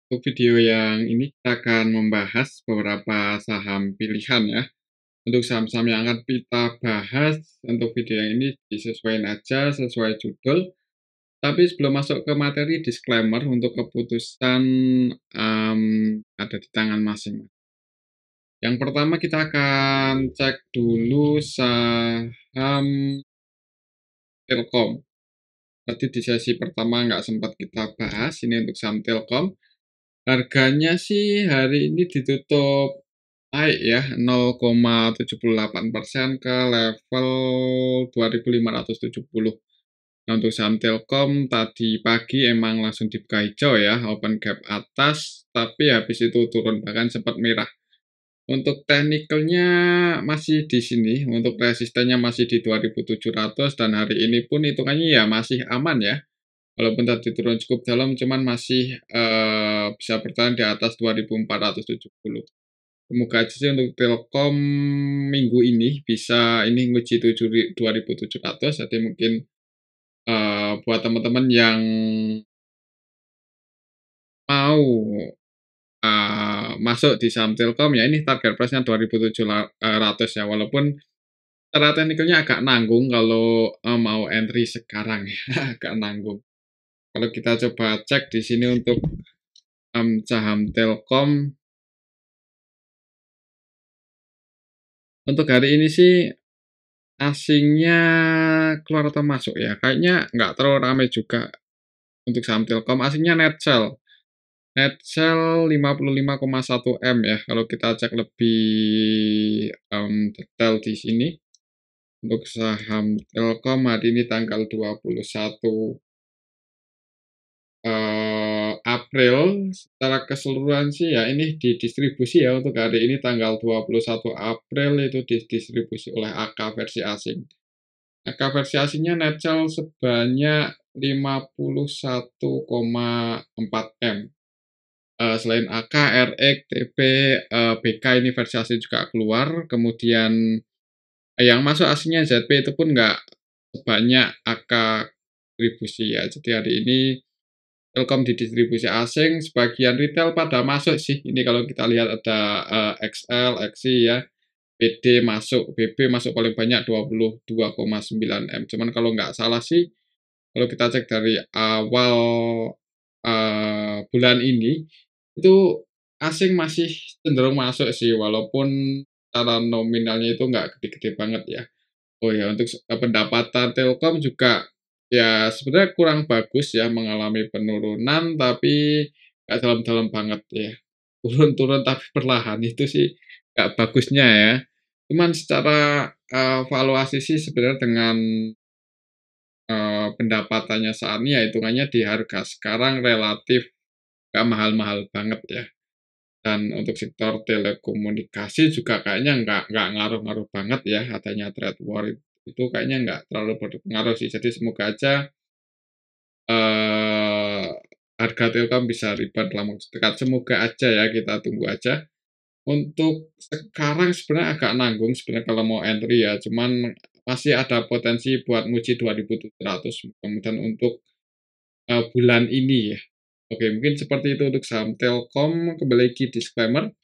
Untuk video yang ini kita akan membahas beberapa saham pilihan ya. Untuk saham-saham yang akan kita bahas untuk video yang ini disesuaikan aja sesuai judul. Tapi sebelum masuk ke materi, disclaimer untuk keputusan ada di tangan masing-masing. Yang pertama kita akan cek dulu saham Telkom. Tadi di sesi pertama nggak sempat kita bahas, ini untuk saham Telkom. Harganya sih hari ini ditutup naik ya 0,78% ke level 2.570. Nah, untuk saham Telkom tadi pagi emang langsung dibuka hijau ya, open gap atas, tapi habis itu turun bahkan sempat merah. Untuk teknikalnya masih di sini, untuk resistennya masih di 2.700 dan hari ini pun hitungannya ya masih aman ya. Walaupun tadi turun cukup dalam, cuman masih bisa bertahan di atas 2.470. Semoga aja sih untuk Telkom minggu ini bisa ini nguji 2.700, jadi mungkin buat teman-teman yang mau masuk di saham Telkom ya ini target price-nya 2.700 ya, walaupun secara teknikalnya agak nanggung kalau mau entry sekarang ya, agak nanggung. Kalau kita coba cek di sini untuk saham Telkom, untuk hari ini sih asingnya keluar atau masuk ya, kayaknya nggak terlalu ramai juga untuk saham Telkom. Asingnya net sell. Net sell 55,1 M ya, kalau kita cek lebih detail di sini. Untuk saham Telkom hari ini tanggal 21 April, secara keseluruhan sih ya ini didistribusi ya untuk hari ini tanggal 21 April itu didistribusi oleh AK versi asing. AK versi asingnya net sell sebanyak 51,4 M. Selain AK, RX, TP, BK ini versi asing juga keluar. Kemudian yang masuk asingnya ZP itu pun nggak sebanyak AK distribusi ya. Jadi hari ini Telkom di distribusi asing, sebagian retail pada masuk sih. Ini kalau kita lihat ada XL, XI ya, PD masuk, BB masuk paling banyak 22,9 M. Cuman kalau nggak salah sih, kalau kita cek dari awal bulan ini, itu asing masih cenderung masuk sih, walaupun secara nominalnya itu nggak gede-gede banget ya. Oh ya, untuk pendapatan Telkom juga ya sebenarnya kurang bagus ya, mengalami penurunan tapi nggak dalam-dalam banget ya. Turun-turun tapi perlahan itu sih nggak bagusnya ya. Cuman secara valuasi sih sebenarnya dengan pendapatannya saat ini ya hitungannya di harga sekarang relatif nggak mahal-mahal banget ya. Dan untuk sektor telekomunikasi juga kayaknya nggak ngaruh-ngaruh banget ya adanya trade war itu kayaknya nggak terlalu berpengaruh sih. Jadi semoga aja eh, harga Telkom bisa rebound dalam waktu dekat. Semoga aja ya kita tunggu aja. Untuk sekarang sebenarnya agak nanggung sebenarnya kalau mau entry ya. Cuman masih ada potensi buat nguji 2.700 kemudian untuk bulan ini ya. Oke, mungkin seperti itu untuk saham Telkom. Kembali lagi disclaimer.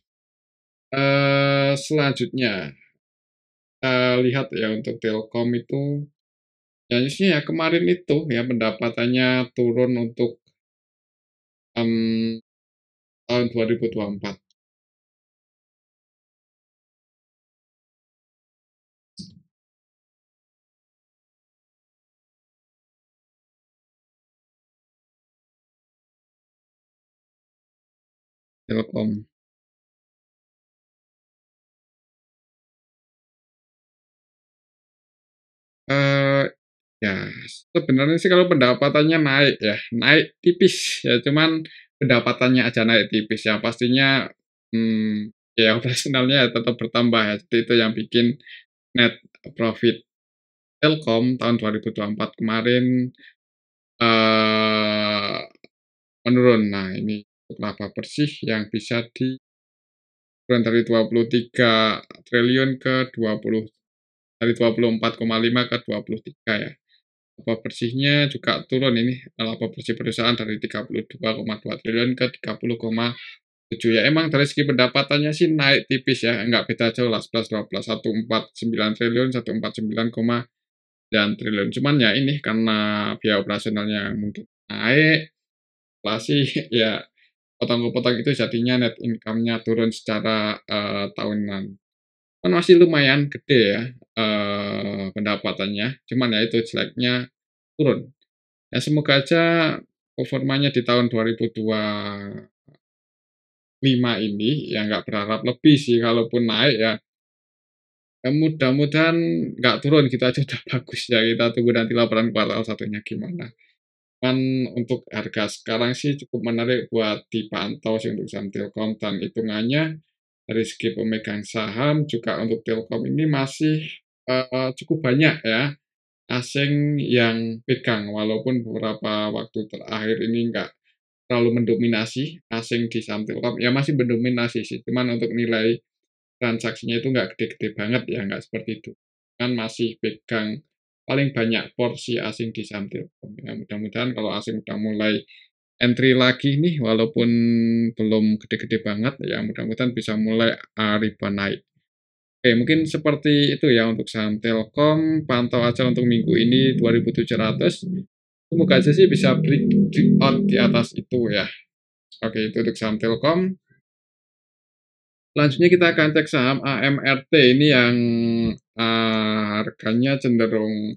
Selanjutnya, kita lihat ya untuk Telkom itu, ya newsnya ya kemarin itu ya pendapatannya turun untuk tahun 2024. Telkom. Eh ya sebenarnya sih kalau pendapatannya naik ya, naik tipis ya, cuman pendapatannya aja naik tipis ya, pastinya ya operasionalnya ya tetap bertambah ya, jadi itu yang bikin net profit Telkom tahun 2024 kemarin eee, menurun. Nah, ini laba bersih yang bisa turun dari 23 triliun ke 20 dari 24,5 ke 23 ya. laba bersihnya juga turun ini, laba bersih perusahaan dari 32,2 triliun ke 30,7 ya. Emang dari segi pendapatannya sih naik tipis ya, nggak beda jauh lah 11, 12, 149 triliun, 149,9 triliun. Cuman ya ini karena biaya operasionalnya mungkin naik, inflasi ya potong-potong itu jadinya net income-nya turun secara, tahunan. Kan masih lumayan gede ya, pendapatannya, cuman ya itu jeleknya turun. Ya semoga aja performanya di tahun 2025 ini ya nggak berharap lebih sih, kalaupun naik ya, mudah-mudahan nggak turun gitu aja udah bagus ya, kita tunggu nanti laporan kuartal satunya gimana. Kan untuk harga sekarang sih cukup menarik buat dipantau sih untuk saham Telkom dan hitungannya dari segi pemegang saham juga untuk Telkom ini masih, cukup banyak ya asing yang pegang, walaupun beberapa waktu terakhir ini nggak terlalu mendominasi asing di saham Telkom, ya masih mendominasi sih, cuman untuk nilai transaksinya itu nggak gede-gede banget ya, nggak seperti itu. Kan masih pegang paling banyak porsi asing di saham Telkom. Ya mudah-mudahan kalau asing udah mulai entry lagi nih, walaupun belum gede-gede banget, ya mudah-mudahan bisa mulai, rebound naik. Oke, mungkin seperti itu ya untuk saham Telkom, pantau aja untuk minggu ini 2.700. Semoga aja sih bisa breakout di atas itu ya. Oke, itu untuk saham Telkom. Selanjutnya kita akan cek saham AMRT ini yang, harganya cenderung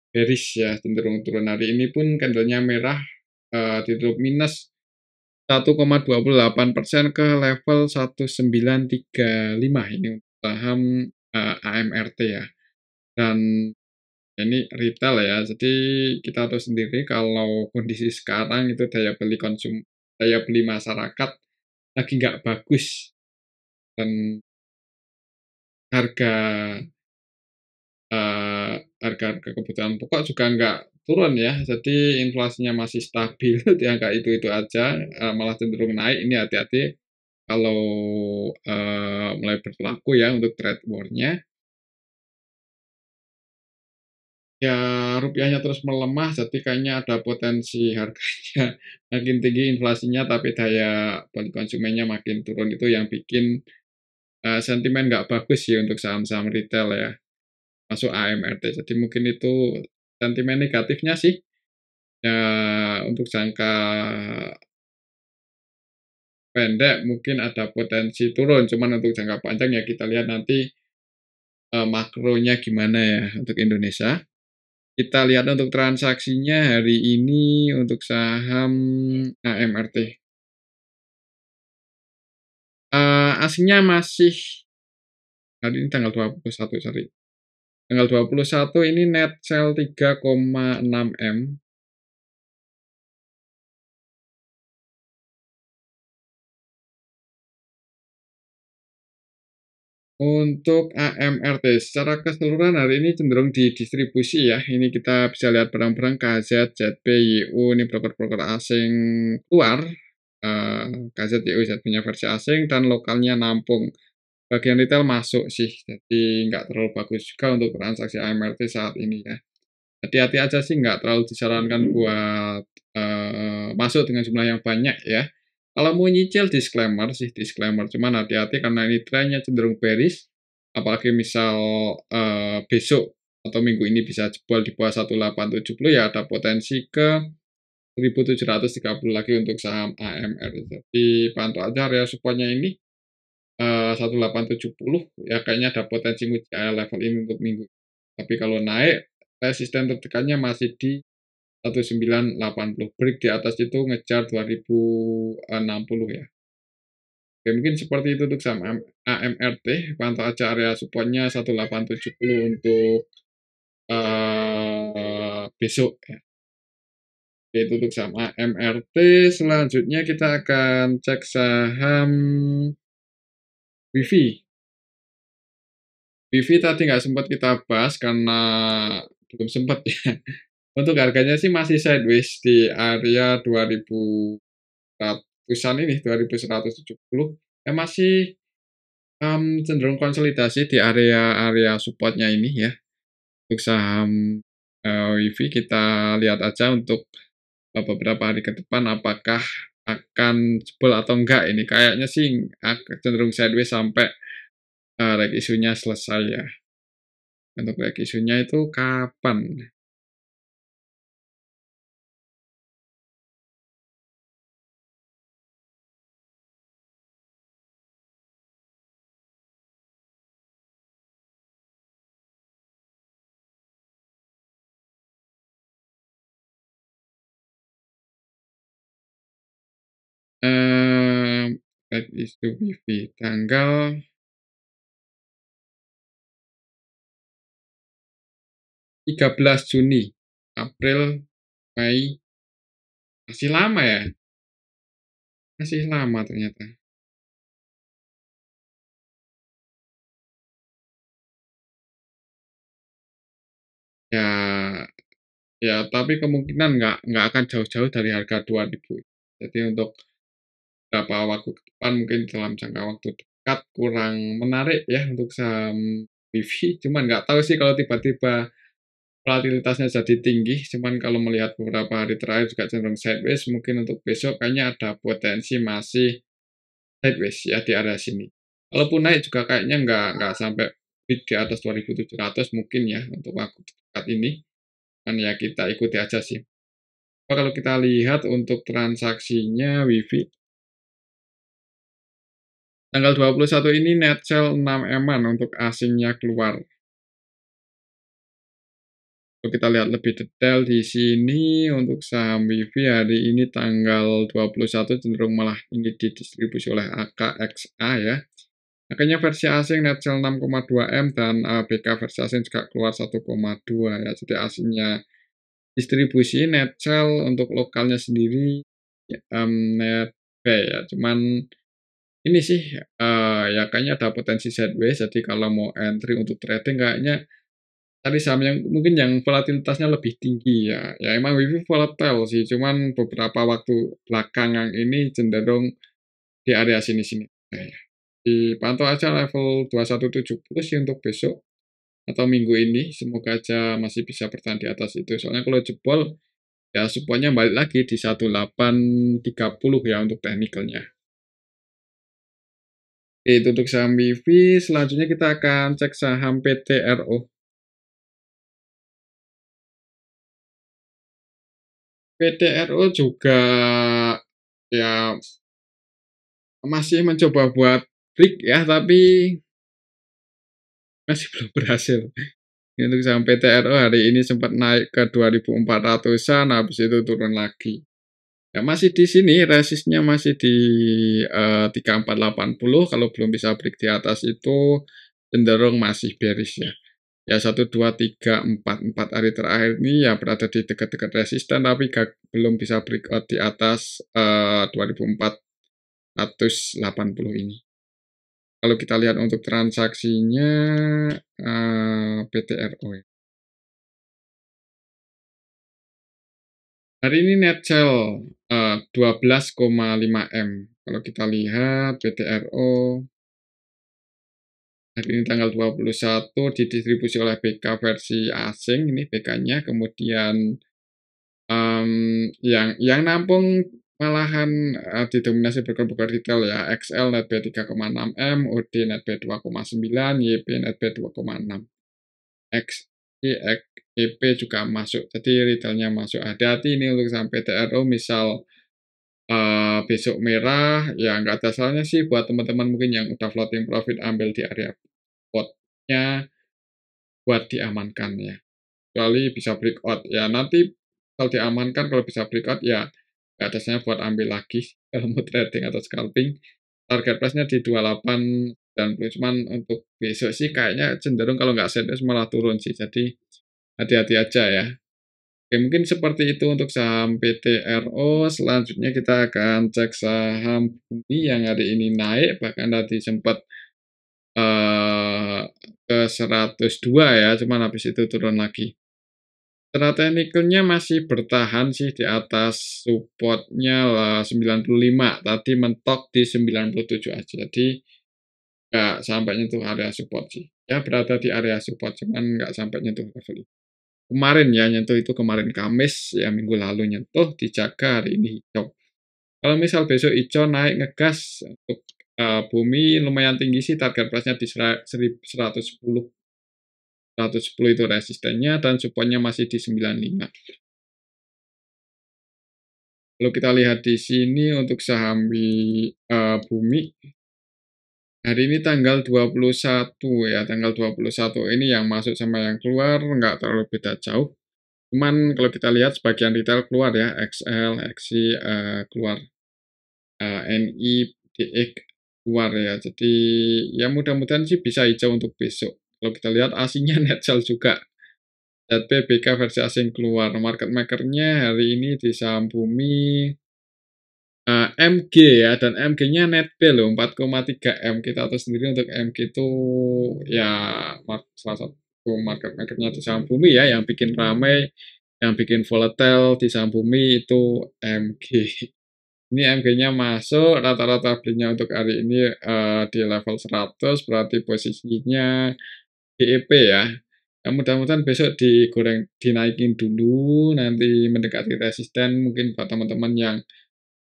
bearish ya, cenderung turun. Hari ini pun candlenya merah, ditutup minus 1,28% ke level 1935 ini untuk saham, AMRT ya. Dan ini retail ya, jadi kita tahu sendiri kalau kondisi sekarang itu daya beli masyarakat lagi nggak bagus dan harga harga-harga kebutuhan pokok juga nggak turun ya, jadi inflasinya masih stabil di angka itu-itu aja, malah cenderung naik. Ini hati-hati kalau, mulai berlaku ya untuk trade war-nya. Ya rupiahnya terus melemah, jadi kayaknya ada potensi harganya makin tinggi inflasinya, tapi daya beli konsumennya makin turun. Itu yang bikin, sentimen nggak bagus sih untuk saham-saham retail ya, masuk AMRT. Jadi mungkin itu sentimen negatifnya sih. Ya untuk jangka pendek mungkin ada potensi turun, cuman untuk jangka panjang ya kita lihat nanti, makronya gimana ya untuk Indonesia. Kita lihat untuk transaksinya hari ini untuk saham AMRT. Aslinya masih hari ini tanggal 21, sorry. Tanggal 21 ini net sell 3,6 M. Untuk AMRT secara keseluruhan hari ini cenderung didistribusi ya. Ini kita bisa lihat barang-barang KZ, ZP, YU, ini broker-broker asing keluar. KZ, YU, ZP-nya versi asing dan lokalnya nampung. Bagian retail masuk sih, jadi nggak terlalu bagus juga untuk transaksi AMRT saat ini ya. Hati-hati aja sih, nggak terlalu disarankan buat, masuk dengan jumlah yang banyak ya. Kalau mau nyicil disclaimer sih, disclaimer, cuman hati-hati karena ini trennya cenderung bearish, apalagi misal, besok atau minggu ini bisa jebol di bawah 1870 ya ada potensi ke 1730 lagi untuk saham AMR. Jadi pantau aja area support-nya ini, 1870 ya kayaknya ada potensi nguji area level ini untuk minggu. Tapi kalau naik, resisten tertekannya masih di 1980. Break di atas itu ngejar 2060 ya. Oke, mungkin seperti itu untuk saham AMRT. Pantau aja area supportnya 1870 untuk besok ya. Oke, itu untuk saham AMRT. Selanjutnya kita akan cek saham WIFI. WIFI tadi nggak sempat kita bahas karena belum sempat ya. Untuk harganya sih masih sideways di area 2100-an ini, 2170. Ya masih, cenderung konsolidasi di area-area support-nya ini ya, untuk saham WiFi kita lihat aja untuk beberapa hari ke depan apakah akan jebol atau enggak ini. Kayaknya sih cenderung sideways sampai lag isunya selesai ya. Untuk lag isunya itu kapan? Eee, lag isu WiFi tanggal 13 Juni, April, Mei, masih lama ya? Masih lama ternyata. Ya ya tapi kemungkinan nggak akan jauh-jauh dari harga 2.000. Jadi untuk beberapa waktu ke depan mungkin dalam jangka waktu dekat kurang menarik ya untuk saham WiFi, cuman nggak tahu sih kalau tiba-tiba volatilitasnya jadi tinggi, cuman kalau melihat beberapa hari terakhir juga cenderung sideways, mungkin untuk besok kayaknya ada potensi masih sideways ya di area sini. Kalaupun naik juga kayaknya nggak sampai di atas 2.700 mungkin ya untuk waktu dekat ini. Kan ya kita ikuti aja sih. Kalau kita lihat untuk transaksinya WiFi, tanggal 21 ini net sell 6 eman untuk asingnya keluar. Kalau kita lihat lebih detail di sini untuk saham WiFi hari ini tanggal 21 cenderung malah ini didistribusi oleh AKXA ya. Makanya versi asing net sell 6,2 M dan BK versi asing juga keluar 1,2 ya. Jadi asingnya distribusi net sell untuk lokalnya sendiri ya, net buy ya. Cuman ini sih ya kayaknya ada potensi sideways. Jadi kalau mau entry untuk trading kayaknya cari saham yang mungkin yang volatilitasnya lebih tinggi ya. Ya emang WiFi volatile sih, cuman beberapa waktu belakangan ini cenderung di area sini-sini. Nah, ya. Dipantau aja level 2170 sih untuk besok atau minggu ini. Semoga aja masih bisa bertahan di atas itu. Soalnya kalau jebol, ya supportnya balik lagi di 1830 ya untuk teknikalnya. Oke, itu untuk saham WiFi. Selanjutnya kita akan cek saham PTRO. PTRO juga ya masih mencoba buat break ya, tapi masih belum berhasil. Untuk saham PTRO hari ini sempat naik ke 2.400-an, habis itu turun lagi. Ya masih di sini, resistnya masih di 3480, kalau belum bisa break di atas itu cenderung masih bearish ya. Ya 1, 2, 3, 4, 4 hari terakhir ini ya berada di dekat-dekat resisten, tapi belum bisa breakout di atas 2480 ini. Kalau kita lihat untuk transaksinya PTRO ya. Hari ini net sell 12,5 M. Kalau kita lihat PTRO hari ini tanggal 21 didistribusi oleh BK versi asing, ini BK-nya, kemudian yang nampung malahan didominasi broker-broker retail ya, XL net B 3,6 M, OD net B 2,9, YP net B 2,6. X, EP juga masuk, jadi retailnya masuk. Hati-hati ini untuk sampai TRO, misal besok merah, ya nggak ada salahnya sih buat teman-teman mungkin yang udah floating profit ambil di area potnya buat diamankan ya. Kecuali bisa breakout ya nanti kalau diamankan kalau bisa breakout ya nggak ada salahnya buat ambil lagi kalau mau trading atau scalping. Target price-nya di 28 dan cuman untuk besok sih kayaknya cenderung kalau nggak sideways malah turun sih. Jadi hati-hati aja ya. Oke, mungkin seperti itu untuk saham PTRO. Selanjutnya kita akan cek saham Bumi yang hari ini naik, bahkan tadi sempat ke 102 ya, cuman habis itu turun lagi. Secara teknikalnya masih bertahan sih di atas supportnya lah 95, tadi mentok di 97 aja. Jadi nggak sampai nyentuh area support sih. Ya berada di area support, cuman nggak sampai nyentuh level itu. kemarin ya, nyentuh itu kemarin Kamis, ya minggu lalu nyentuh, dijaga, hari ini hijau. Kalau misal besok hijau naik ngegas untuk, bumi lumayan tinggi sih, target price-nya di 110, 110 itu resistennya dan support-nya masih di 95. Kalau kita lihat di sini untuk saham bumi, hari ini tanggal 21 ya, tanggal 21 ini yang masuk sama yang keluar nggak terlalu beda jauh. Cuman kalau kita lihat sebagian retail keluar ya, XL, XI, keluar, NI, DX keluar ya. Jadi ya mudah-mudahan sih bisa hijau untuk besok. Kalau kita lihat asingnya net sell juga. ZP, BK versi asing keluar. Market maker-nya hari ini di saham bumi, MG ya, dan MG-nya net B loh, 4,3 M. Kita tahu sendiri untuk MG itu ya salah satu market maker-nya di saham bumi ya, yang bikin ramai, yang bikin volatile di saham bumi itu MG. Ini MG-nya masuk, rata-rata belinya untuk hari ini di level 100, berarti posisinya GEP ya. Ya mudah-mudahan besok digoreng, dinaikin dulu, nanti mendekati resisten, mungkin buat teman-teman yang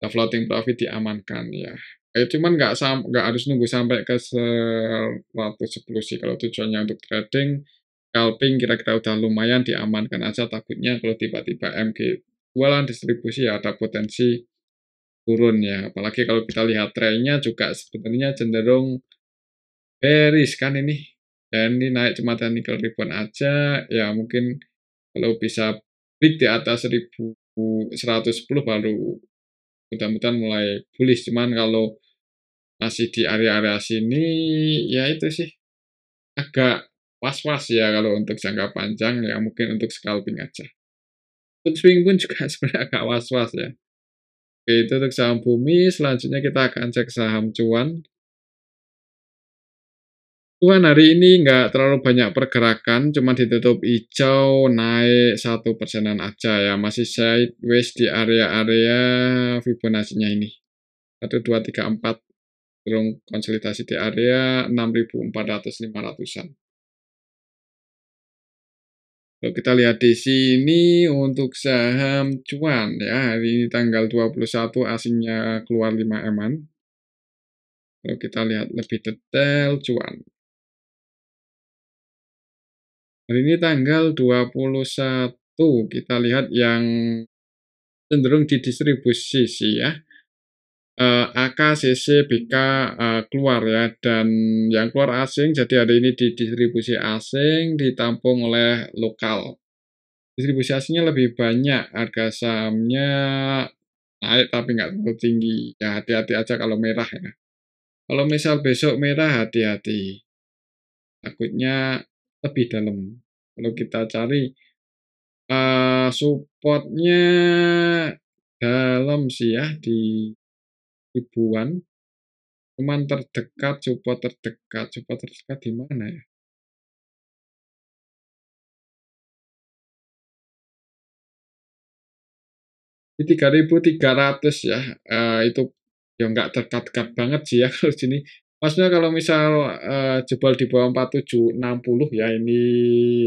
floating profit diamankan ya. Cuman nggak harus nunggu sampai ke 110 sih, kalau tujuannya untuk trading, scalping kira-kira udah lumayan, diamankan aja, takutnya kalau tiba-tiba MG jualan distribusi ya ada potensi turun ya. Apalagi kalau kita lihat trennya juga sebenarnya cenderung bearish kan ini. Dan ini naik cuma technical ribbon aja, ya mungkin kalau bisa break di atas 1110 baru mudah-mudahan mulai bullish. Cuman kalau masih di area-area sini, ya itu sih agak was-was ya kalau untuk jangka panjang, ya mungkin untuk scalping aja. Untuk swing pun juga sebenarnya agak was-was ya. Oke, itu untuk saham bumi. Selanjutnya kita akan cek saham cuan. Cuan hari ini nggak terlalu banyak pergerakan, cuma ditutup hijau, naik 1%-an aja ya. Masih sideways di area-area Fibonacci-nya ini. 1, 2, 3, 4. Cenderung konsolidasi di area 6.400-500-an. Kalau kita lihat di sini untuk saham cuan ya, hari ini tanggal 21 asingnya keluar 5 eman. Kalau kita lihat lebih detail cuan. Hari ini tanggal 21, kita lihat yang cenderung didistribusi sih ya. AK, CC, BK keluar ya, dan yang keluar asing, jadi hari ini didistribusi asing, ditampung oleh lokal. Distribusi asingnya lebih banyak, harga sahamnya naik tapi nggak terlalu tinggi. Ya hati-hati aja kalau merah ya. Kalau misal besok merah, hati-hati. Takutnya lebih dalam. Kalau kita cari supportnya dalam sih ya, di ribuan. Cuman support terdekat di mana ya? Di 3.300 ya, itu ya nggak dekat-dekat banget sih ya kalau sini. Maksudnya kalau misal, jebol di bawah 4760 ya, ini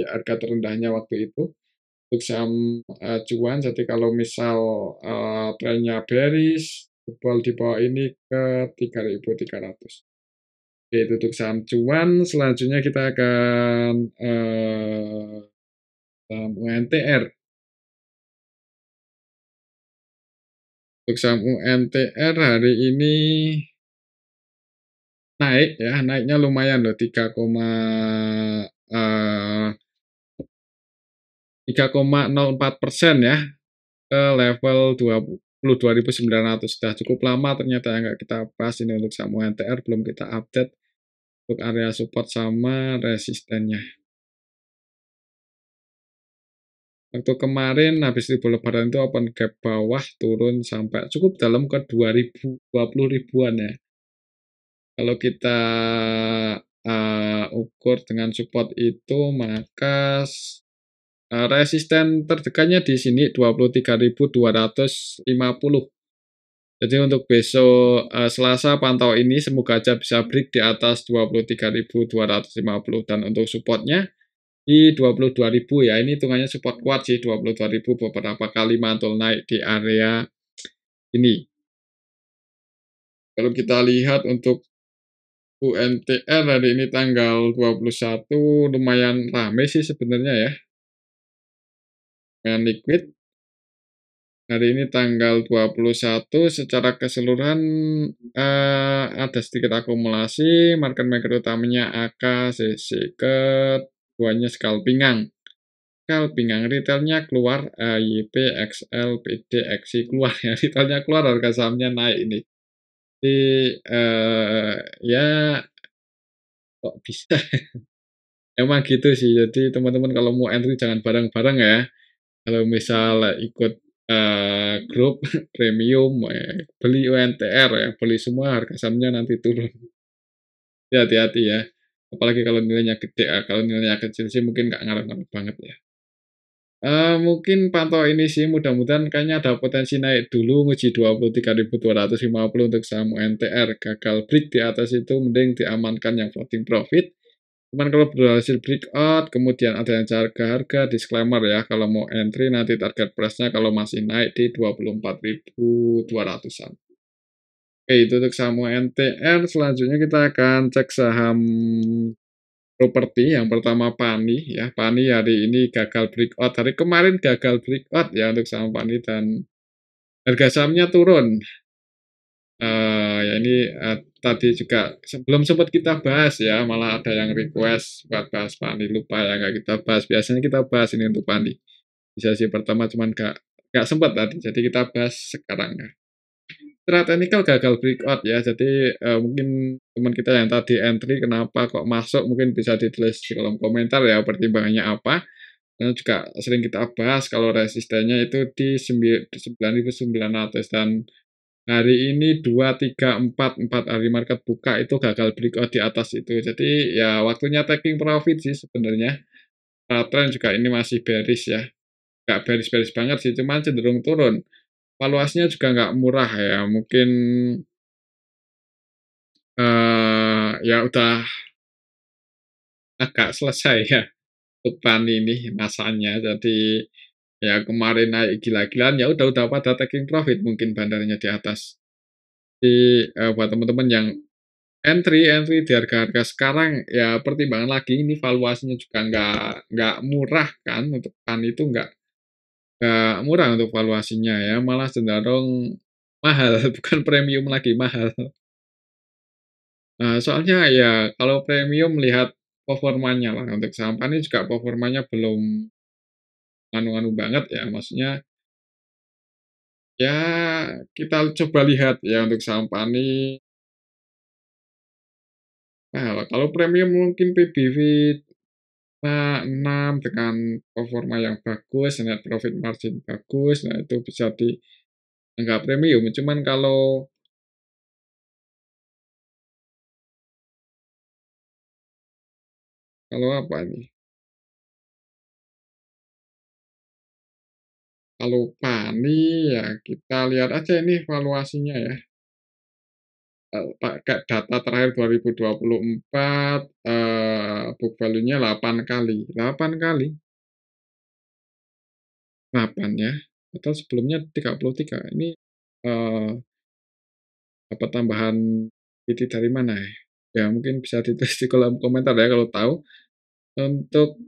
harga terendahnya waktu itu untuk saham, cuan. Jadi kalau misal, trennya bearish, jebol di bawah ini ke 3.300. Oke, itu untuk saham cuan. Selanjutnya kita akan, saham UNTR. Untuk saham UNTR hari ini naik ya, naiknya lumayan loh, 3,04% ya, ke level 22.900. Sudah cukup lama ternyata ya nggak kita bahas ini untuk saham UNTR, belum kita update untuk area support sama resistennya. Waktu kemarin habis libur lebaran itu open gap bawah, turun sampai cukup dalam ke 20 ribuan ya. Kalau kita ukur dengan support itu, maka resisten terdekatnya di sini 23.250. Jadi untuk besok Selasa pantau ini semoga aja bisa break di atas 23.250, dan untuk supportnya di 22.000 ya, ini hitungannya support kuat sih 22.000 beberapa kali mantul naik di area ini. Kalau kita lihat untuk UNTR hari ini tanggal 21 lumayan rame sih sebenarnya ya, lumayan liquid. Hari ini tanggal 21 secara keseluruhan ada sedikit akumulasi, market maker utamanya AK, CC, keduanya scalpingan. Scalpingan retailnya keluar, YP, XL, PD, XI keluar ya, retailnya keluar harga sahamnya naik ini. Jadi ya kok bisa? Emang gitu sih. Jadi teman-teman kalau mau entry jangan bareng-bareng ya. Kalau misal ikut grup premium beli UNTR ya, beli semua harga sahamnya nanti turun. Ya hati-hati ya. Apalagi kalau nilainya gede ya. Kalau nilainya kecil sih mungkin nggak ngaruh-ngaruh banget ya. Mungkin pantau ini sih mudah-mudahan kayaknya ada potensi naik dulu nguji 23.250 untuk saham UNTR. Gagal break di atas itu mending diamankan yang floating profit. Cuman kalau berhasil breakout, kemudian ada yang jaga harga, disclaimer ya, kalau mau entry nanti target price-nya kalau masih naik di 24.200-an. Oke, itu untuk saham UNTR. Selanjutnya kita akan cek saham properti. Yang pertama Pani ya. Pani hari ini gagal breakout. Hari kemarin gagal breakout ya untuk saham Pani dan harga sahamnya turun. Ya ini tadi juga sebelum sempat kita bahas ya, malah ada yang request buat bahas Pani, lupa ya nggak kita bahas. Biasanya kita bahas ini untuk Pani. Di sesi pertama cuman nggak sempat tadi, jadi kita bahas sekarang ya. Secara teknikal gagal breakout ya, jadi mungkin teman kita yang tadi entry kenapa kok masuk mungkin bisa ditulis di kolom komentar ya pertimbangannya apa. Karena juga sering kita bahas kalau resistennya itu di 9.900 dan hari ini 2, 3, 4 hari market buka itu gagal breakout di atas itu. Jadi ya waktunya taking profit sih sebenarnya. Trend juga ini masih bearish ya. Nggak bearish-bearish banget sih, cuman cenderung turun. Valuasinya juga nggak murah ya. Mungkin ya udah agak selesai ya untuk Pani ini masanya. Jadi ya kemarin naik gila-gilaan ya udah pada taking profit mungkin bandarnya di atas. Jadi buat teman-teman yang entry di harga-harga sekarang ya pertimbangan lagi ini valuasinya juga nggak murah kan untuk PAN itu nggak murah untuk valuasinya ya malah cenderung mahal bukan premium lagi mahal. Nah, soalnya ya kalau premium lihat performanya lah untuk saham PAN ini juga performanya belum anu-anu banget ya maksudnya ya kita coba lihat ya untuk saham PAN ini. Nah, kalau premium mungkin PBV 6 dengan performa yang bagus, net profit margin bagus, nah itu bisa dianggap premium. Cuman kalau apa ini? Kalau Pani ya kita lihat aja ini valuasinya ya. Pakai data terakhir 2024 book value-nya 8 kali. 8 kali. 8 ya. Atau sebelumnya 33. Ini dapat tambahan PT dari mana ya? Ya mungkin bisa ditulis di kolom komentar ya kalau tahu. Untuk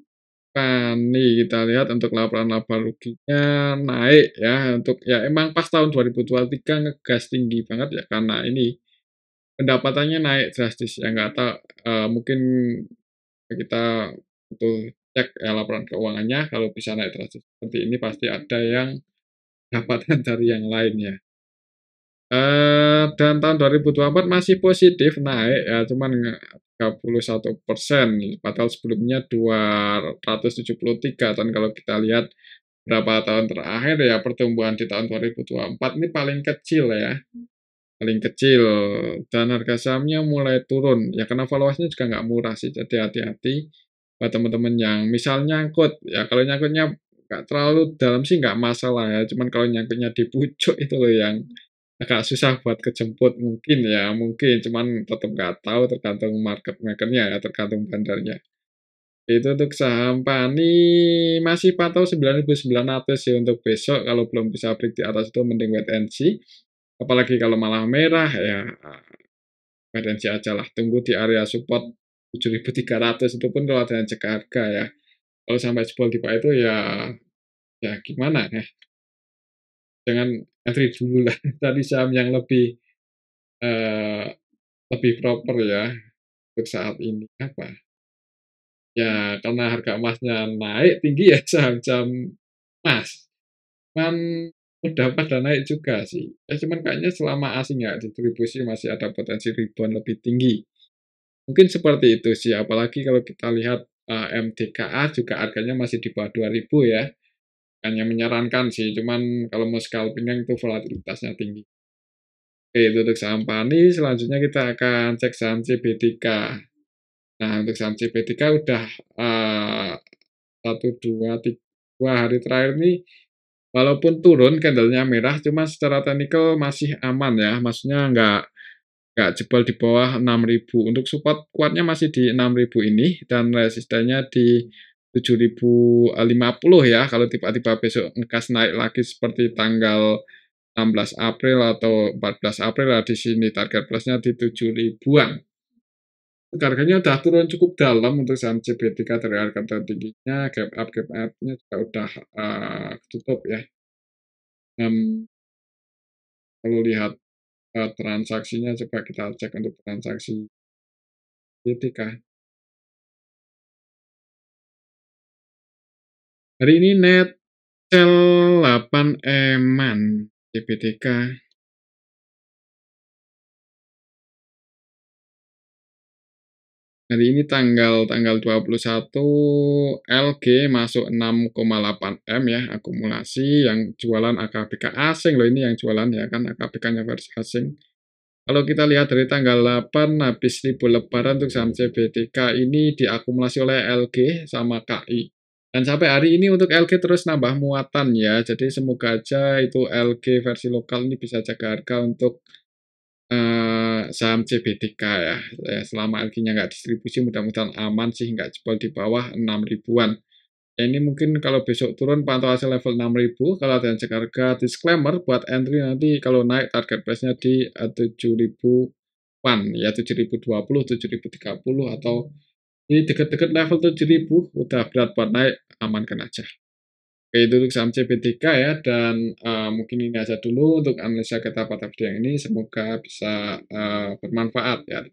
Pani kita lihat untuk laporan laba ruginya naik ya untuk ya emang pas tahun 2023 ngegas tinggi banget ya karena ini pendapatannya naik drastis ya nggak tahu mungkin kita butuh cek ya laporan keuangannya kalau bisa naik drastis seperti ini pasti ada yang dapatkan dari yang lain ya. Dan tahun 2024 masih positif naik ya, cuman 31%, padahal sebelumnya 273 dan kalau kita lihat berapa tahun terakhir ya pertumbuhan di tahun 2024 ini paling kecil ya, paling kecil dan harga sahamnya mulai turun ya karena valuasinya juga nggak murah sih jadi hati-hati buat teman-teman yang misal nyangkut ya kalau nyangkutnya nggak terlalu dalam sih nggak masalah ya cuman kalau nyangkutnya di pucuk itu loh yang agak susah buat kejemput mungkin ya, mungkin cuman tetap nggak tahu tergantung market maker-nya ya, tergantung bandarnya. Itu untuk saham Pani masih pantau 9.900 sih untuk besok, kalau belum bisa break di atas itu mending wait and see. Apalagi kalau malah merah ya, wait and see ajalah, tunggu di area support 7.300 itu pun kalau ada yang cek harga ya. Kalau sampai jebol di bawah itu ya gimana ya, jangan entry dulu lah, cari saham yang eee, lebih proper ya untuk saat ini. Apa, ya karena harga emasnya naik tinggi ya saham-saham emas. Cuman udah pada naik juga sih. Ya cuman kayaknya selama asing nggak distribusi masih ada potensi rebound lebih tinggi. Mungkin seperti itu sih, apalagi kalau kita lihat, MDKA juga harganya masih di bawah 2.000 ya. Hanya menyarankan sih, cuman kalau mau scalping kan itu volatilitasnya tinggi. Oke, itu untuk saham Pani, selanjutnya kita akan cek saham CBTK. Nah, untuk saham CBTK udah, 1, 2, 2 hari terakhir nih walaupun turun candle-nya merah, cuma secara teknikal masih aman ya, maksudnya nggak jebol di bawah 6.000. Untuk support kuatnya masih di 6.000 ini, dan resistennya di 7.050 ya, kalau tiba-tiba besok ngegas naik lagi seperti tanggal 16 April atau 14 April, lah di sini target plus-nya di 7.000-an. Harganya udah turun cukup dalam untuk saham CBTK dari harga tertingginya, gap up-nya juga udah, tutup ya. Dan kalau lihat, transaksinya coba kita cek untuk transaksi CBTK. Hari ini net sell 8 eman CBTK. Hari ini tanggal tanggal 21 LG masuk 6,8 M ya akumulasi, yang jualan AKBK asing loh, ini yang jualan ya kan, AKBK-nya versi asing. Kalau kita lihat dari tanggal 8 habis libur lebaran untuk saham CBTK ini diakumulasi oleh LG sama KI. Dan sampai hari ini untuk LG terus nambah muatan ya, jadi semoga aja itu LG versi lokal ini bisa jaga harga untuk saham CBTK ya. Selama LG-nya nggak distribusi mudah-mudahan aman sih, nggak jebol di bawah 6.000-an. Ya ini mungkin kalau besok turun pantau hasil level 6.000, kalau ada yang cek harga disclaimer buat entry nanti kalau naik target price-nya di 7.000-an ya, 7.020, 7.030 atau ini deket-deket level 7.000 udah berat buat naik, amankan aja. Oke, itu untuk saham CBTK ya, dan mungkin ini aja dulu untuk analisa kita pada video yang ini. Semoga bisa bermanfaat ya.